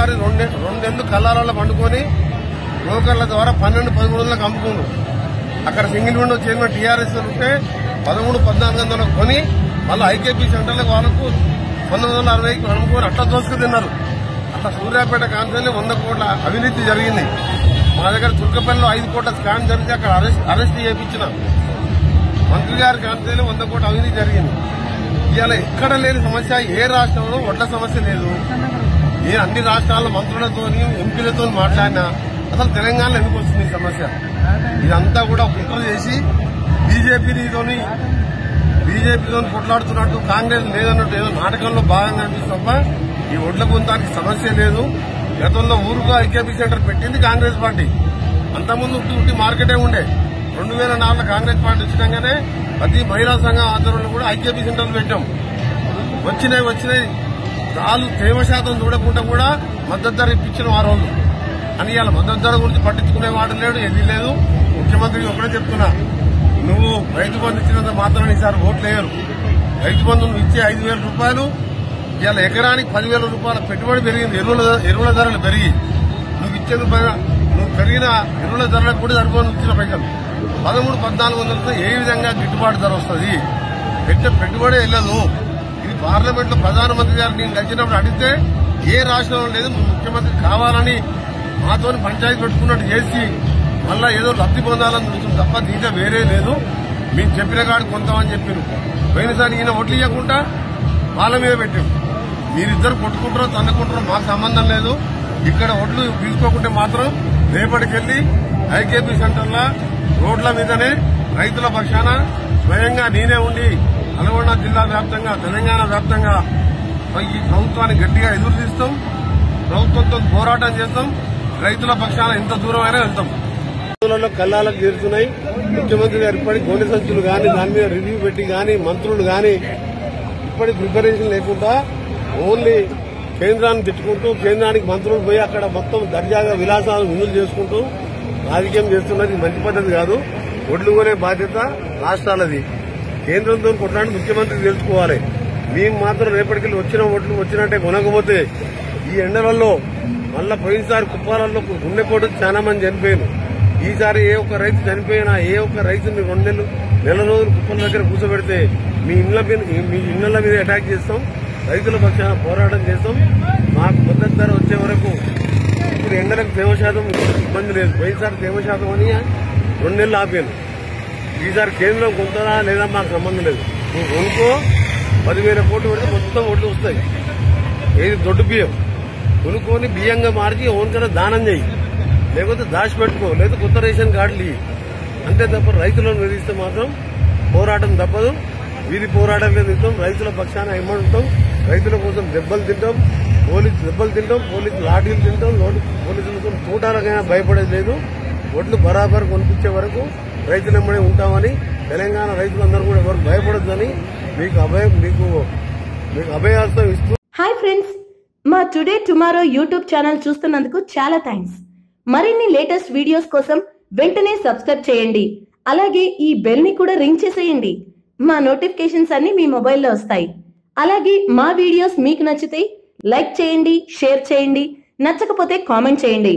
ఒకసారి రెండేళ్లు కల్లారాల్లో పండుకొని బ్రోకర్ల ద్వారా 12-13 అమ్ముకుండు. అక్కడ సింగిల్ విండో చైర్మన్ టీఆర్ఎస్ ఉంటే 13-14 కొని మళ్ళీ ఐకేపీ సెంటర్లకు వాళ్ళకు 1960కి అమ్ముకొని అట్లా దోసుకు తిన్నారు. అట్లా సూర్యాపేట కాన్సెన్లో 100 కోట్ల అవినీతి జరిగింది. మా దగ్గర తుర్కపల్లిలో 5 కోట్ల స్కామ్ జరిగితే అక్కడ అరెస్ట్ చేయించిన మంత్రి గారి కాన్సెన్లో 100 కోట్ల అవినీతి జరిగింది. ఇవాళ ఎక్కడ లేని సమస్య ఏ రాష్ట్రంలో వడ్ల సమస్య లేదు. నేను అన్ని రాష్ట్రాల మంత్రులతో ఎంపీలతో మాట్లాడినా అసలు తెలంగాణలో ఎందుకు వస్తుంది ఈ సమస్య? ఇదంతా కూడా కుట్ర చేసి బీజేపీతో కొట్లాడుతున్నట్టు, కాంగ్రెస్ లేదన్నట్టు ఏదో నాటకంలో భాగంగా అనిపిస్తుంది తప్ప ఈ ఒడ్ల గుంతానికి సమస్య లేదు. గతంలో ఊరుగా ఐకేపీ సెంటర్ పెట్టింది కాంగ్రెస్ పార్టీ. అంతకుముందు ఉట్టి మార్కెటే ఉండే. 2004 కాంగ్రెస్ పార్టీ వచ్చినాగానే ప్రతి మహిళా సంఘం ఆధ్వర్యంలో కూడా ఐకేపీ సెంటర్లు పెట్టాం. వచ్చినాయి రాళ్ళు తేమ శాతం చూడకుండా కూడా మద్దతు ధర ఇప్పించడం ఆ రోజు. అని ఇవాళ మద్దతు ధర గురించి పట్టించుకునేవాడు లేడు, ఏది లేదు. ముఖ్యమంత్రికి ఒకటే చెప్తున్నా, నువ్వు రైతు బంధు ఇచ్చినంత మాత్రం ఈసారి ఓట్లు వేయరు. రైతు బంధు నువ్వు ఇచ్చే 5,000 రూపాయలు ఇవాళ ఎకరానికి 10,000 రూపాయల పెట్టుబడి పెరిగింది. ఎరువుల ధరలు పెరిగి నువ్వు ఇచ్చేది నువ్వు పెరిగిన ఎరువుల ధరలకు కూడా సరిపోని ఇచ్చిన పైసలు 13-1400 ఏ విధంగా గిట్టుబాటు ధర వస్తుంది? పెట్టే పెట్టుబడి వెళ్ళదు. ఇది పార్లమెంట్ లో ప్రధానమంత్రి గారు నేను కలిసినప్పుడు అడిగితే ఏ రాష్ట్రంలో లేదు, ముఖ్యమంత్రి కావాలని మాతో పంచాయతీ పెట్టుకున్నట్టు చేసి మళ్ళా ఏదో లబ్ది పొందాలని చూస్తుంది తప్ప దీంట్లో వేరే లేదు. మేము చెప్పిన కాడు కొంతమని చెప్పారు. పోయినసారి ఈయన ఓట్లు ఇవ్వకుండా వాళ్ళ మీద పెట్టాం. మీరిద్దరు కొట్టుకుంటారో తన్నుకుంటారో మాకు సంబంధం లేదు. ఇక్కడ ఓట్లు తీసుకోకుంటే మాత్రం రేపటికెళ్లి ఐకేపీ సెంటర్ల రోడ్ల మీదనే రైతుల పక్షాన స్వయంగా నేనే ఉండి నల్గొండ జిల్లా వ్యాప్తంగా, తెలంగాణ వ్యాప్తంగా ఈ ప్రభుత్వాన్ని గట్టిగా ఎదురు తీస్తాం. ప్రభుత్వంతో పోరాటం చేస్తాం. రైతుల పక్షాన ఎంత దూరం అయినా వెళ్తాం. కల్లాలకు చేరుతున్నాయి. ముఖ్యమంత్రి గారు ఇప్పటి గోనె సంచులు గాని దాని మీద రివ్యూ పెట్టి గాని మంత్రులు గాని ఇప్పటి ప్రిపరేషన్ లేకుండా ఓన్లీ కేంద్రాన్ని తిట్టుకుంటూ కేంద్రానికి మంత్రులు పోయి అక్కడ మొత్తం దర్జాగా విలాసాలు వినులు చేసుకుంటూ రాజకీయం చేస్తున్నది మంచి పద్ధతి కాదు. ఒడ్లు కొనే బాధ్యత రాష్ట్రాలది. కేంద్రంతో కొట్లాడి ముఖ్యమంత్రి తెలుసుకోవాలి. మేము మాత్రం రేపటికెళ్ళి వచ్చిన ఓట్లు వచ్చినట్టే కొనకపోతే ఈ ఎండలలో మళ్ళా పోయినసారి కుప్పాలలో గుండెపోటు చాలా మంది చనిపోయారు. ఈసారి ఏ ఒక్క రైతు చనిపోయినా ఏ ఒక్క రైతుని 2 నెల రోజులు కుప్పల దగ్గర కూర్చోబెడితే మీ ఇళ్ల మీద అటాక్ చేస్తాం. రైతుల పక్షాన పోరాటం చేస్తాం. మాకు మద్దతు ధర వచ్చే వరకు ఇప్పుడు ఎండలకు తేమ శాతం ఇబ్బంది లేదు. పోయినసారి తేమ శాతం అని 2 నెలలు ఆపాను. ఈసారి కేంద్రం కొంతనా లేదా మాకు సంబంధం లేదు. నువ్వు కొనుక్కో 10,000 కోట్లు పెడితే మొత్తం ఓట్లు వస్తాయి. ఏది దొడ్డు బియ్యం కొనుక్కొని బియ్యంగా మార్చి ఓన్కన్నా దానం చేయి, లేకపోతే దాచిపెట్టుకో, లేదా కొత్త రేషన్ కార్డులు ఇవి. అంతే తప్ప రైతులను నిలదీస్తే మాత్రం పోరాటం తప్పదు. వీధి పోరాటం తింటాం. రైతుల పక్షాన ఏమంటాం. రైతుల కోసం దెబ్బలు తింటాం, పోలీసు లాఠీలు తింటాం. పోలీసులతో తూటాలకైనా భయపడేది లేదు. ఒడ్లు బరాబర్ కొనిపించే వరకు రైతులెమ్మడే ఉంటామని, తెలంగాణ రైతులందరూ కూడా ఎవరు భయపడొద్దని మీకు అభయాస్తం ఇస్తూ. హాయ్ ఫ్రెండ్స్, మా టుడే టుమారో యూట్యూబ్ ఛానల్ చూస్తున్నందుకు చాలా థ్యాంక్స్. మరిన్ని లేటెస్ట్ వీడియోస్ కోసం వెంటనే సబ్స్క్రైబ్ చేయండి. అలాగే ఈ బెల్ ని కూడా రింగ్ చేసేయండి. మా నోటిఫికేషన్స్ అన్ని మీ మొబైల్లో వస్తాయి. అలాగే మా వీడియోస్ మీకు నచ్చితే లైక్ చేయండి, షేర్ చేయండి, నచ్చకపోతే కామెంట్ చేయండి.